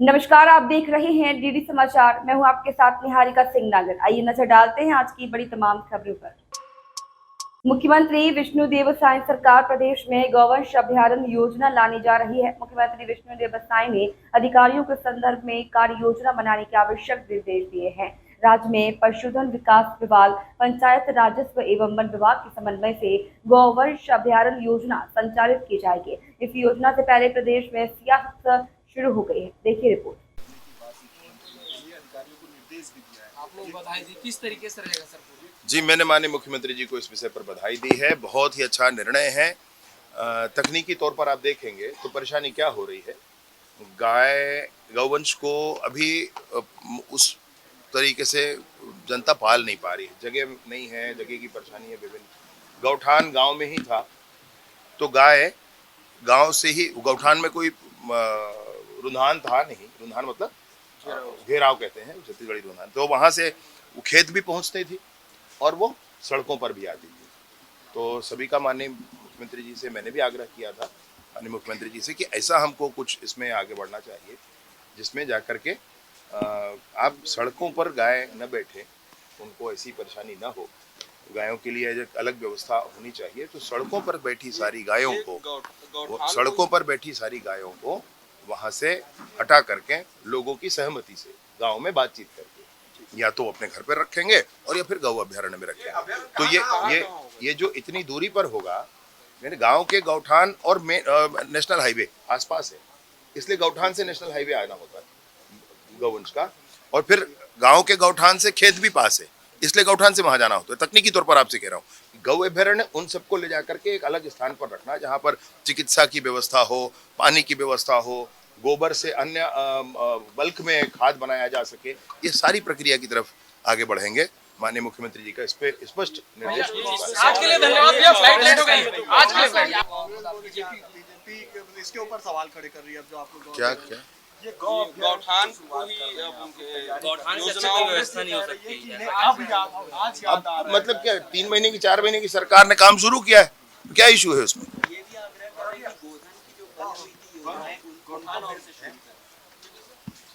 नमस्कार, आप देख रहे हैं डीडी समाचार। मैं हूं आपके साथ निहारिका सिंह नागर। आइए नजर डालते हैं आज की बड़ी तमाम खबरों पर। मुख्यमंत्री विष्णुदेव साय सरकार प्रदेश में गौवंश अभयारण्य योजना लाने जा रही है। मुख्यमंत्री विष्णुदेव साय ने अधिकारियों के संदर्भ में कार्य योजना बनाने के आवश्यक निर्देश दिए हैं। राज्य में पशुधन विकास विभाग, पंचायत राजस्व एवं वन विभाग के समन्वय से गौवंश अभयारण्य योजना संचालित की जाएगी। इस योजना से पहले प्रदेश में सियासत शुरू हो गई है। देखिए रिपोर्ट। आपने बधाई दी, किस तरीके से रहेगा सर? जी, मैंने माननीय मुख्यमंत्री जी को इस विषय पर बधाई दी है। बहुत ही अच्छा निर्णय है। तकनीकी तौर पर आप देखेंगे तो परेशानी क्या हो रही है, गौवंश को अभी उस तरीके से जनता पाल नहीं पा रही है। जगह नहीं है, जगह की परेशानी है। विभिन्न गौठान गांव में ही था, तो गाय गांव से ही, गौठान में कोई रुझान था नहीं। रुझान मतलब घेराव कहते हैं, छत्तीसगढ़ी रुझान। तो वहां से वो खेत भी पहुंचती थी और वो सड़कों पर भी आती थी। तो सभी का माननीय मुख्यमंत्री जी से मैंने भी आग्रह किया था, माननीय मुख्यमंत्री जी से, कि ऐसा हमको कुछ इसमें आगे बढ़ना चाहिए जिसमें जाकर के आप सड़कों पर गाय न बैठे, उनको ऐसी परेशानी न हो। गायों के लिए एक अलग व्यवस्था होनी चाहिए। तो सड़कों पर बैठी सारी गायों को वहां से हटा करके लोगों की सहमति से गांव में बातचीत करके या तो अपने घर पर रखेंगे और या फिर गौ अभ्यारण्य में रखेंगे। तो ये जो इतनी दूरी पर होगा, गांव के गौठान और नेशनल हाईवे आसपास है, इसलिए गौठान से नेशनल हाईवे आना होता है गौवंश का, और फिर गांव के गौठान से खेत भी पास है, इसलिए गौठान से वहां जाना होता है। तकनीकी तौर पर आपसे कह रहा हूँ, गौ अभ्यारण्य उन सबको ले जाकर के एक अलग स्थान पर रखना, जहां पर चिकित्सा की व्यवस्था हो, पानी की व्यवस्था हो, गोबर से अन्य बल्क में खाद बनाया जा सके। ये सारी प्रक्रिया की तरफ आगे बढ़ेंगे। माननीय मुख्यमंत्री जी का इस पे स्पष्ट निर्देश। आज के लिए धन्यवाद भैया, फ्लाइट लेट हो गई। आज के लिए बीजेपी इसके ऊपर सवाल खड़े कर रही है। जो आप लोग क्या ये गौठान को ही योजनाओं में व्यवस्था नहीं हो सकती है। अब याद आ रहा है। मतलब क्या 3 महीने की 4 महीने की सरकार ने काम शुरू किया है, क्या इशू है उसमें?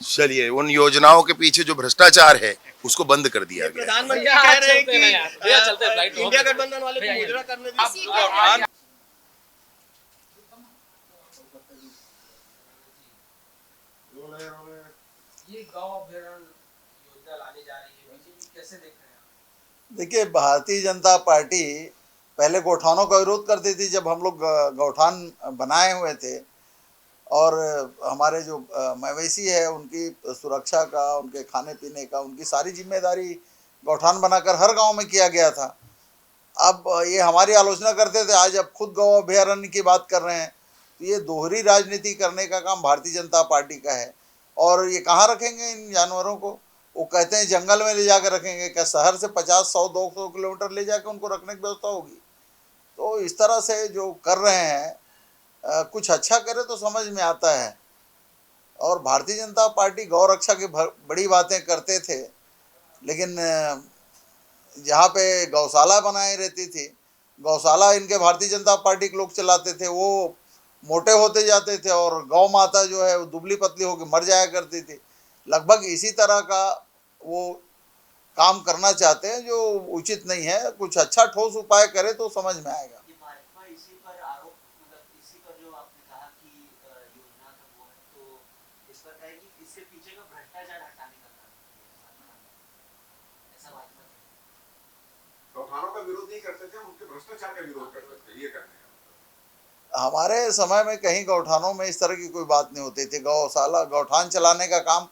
चलिए, उन योजनाओं के पीछे जो भ्रष्टाचार है उसको बंद कर दिया गया। प्रधानमंत्री कह रहे हैं कि इंडिया गठबंधन वाले को मुजरा करने दीजिए। ये गौ अभयारण्य योजना लाने जा रही है, बीजेपी कैसे देख रहे हैं? देखिए, भारतीय जनता पार्टी पहले गौठानों का विरोध करती थी। जब हम लोग गौठान बनाए हुए थे और हमारे जो मवेशी है उनकी सुरक्षा का, उनके खाने पीने का, उनकी सारी जिम्मेदारी गौठान बनाकर हर गांव में किया गया था। अब ये हमारी आलोचना करते थे, आज अब खुद गौ अभयारण्य की बात कर रहे हैं। तो ये दोहरी राजनीति करने का काम भारतीय जनता पार्टी का है। और ये कहाँ रखेंगे इन जानवरों को? वो कहते हैं जंगल में ले जाकर रखेंगे। क्या शहर से 50, 100, 200 किलोमीटर ले जाकर उनको रखने की व्यवस्था होगी? तो इस तरह से जो कर रहे हैं, कुछ अच्छा करे तो समझ में आता है। और भारतीय जनता पार्टी गौ रक्षा की बड़ी बातें करते थे, लेकिन जहाँ पे गौशाला बनाई रहती थी, गौशाला इनके भारतीय जनता पार्टी के लोग चलाते थे, वो मोटे होते जाते थे और गौ माता जो है वो दुबली पतली होकर मर जाया करती थी। लगभग इसी तरह का वो काम करना चाहते हैं, जो उचित नहीं है। कुछ अच्छा ठोस उपाय करे तो समझ में आएगा। इसी पर आरोप, मतलब इसी पर जो आपने कहा कि योजना का वो है, तो इस पर कहे कि इसके पीछे का भ्रष्टाचार हटाने का काम ऐसा बात है। गौठानों का विरोध नहीं करते थे, उनके भ्रष्टाचार का विरोध करते थे, ये कहते हैं। हमारे समय में कहीं गौठानों में इस तरह की कोई बात नहीं होती थी। गौशाला, गौठान चलाने का काम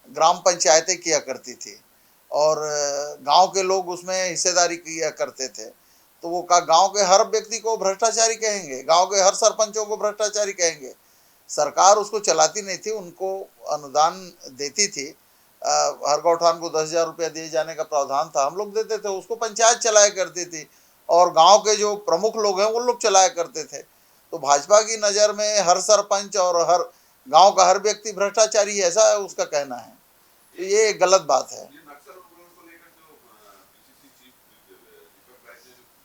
ग्राम पंचायतें किया करती थी और गांव के लोग उसमें हिस्सेदारी किया करते थे। तो वो गांव के हर व्यक्ति को भ्रष्टाचारी कहेंगे, गांव के हर सरपंचों को भ्रष्टाचारी कहेंगे। सरकार उसको चलाती नहीं थी, उनको अनुदान देती थी। हर गौठान को 10,000 रुपया दिए जाने का प्रावधान था, हम लोग देते थे, उसको पंचायत चलाया करती थी और गांव के जो प्रमुख लोग हैं वो लोग चलाया करते थे। तो भाजपा की नज़र में हर सरपंच और हर गांव का हर व्यक्ति भ्रष्टाचारी है, ऐसा उसका कहना है। तो ये गलत बात है।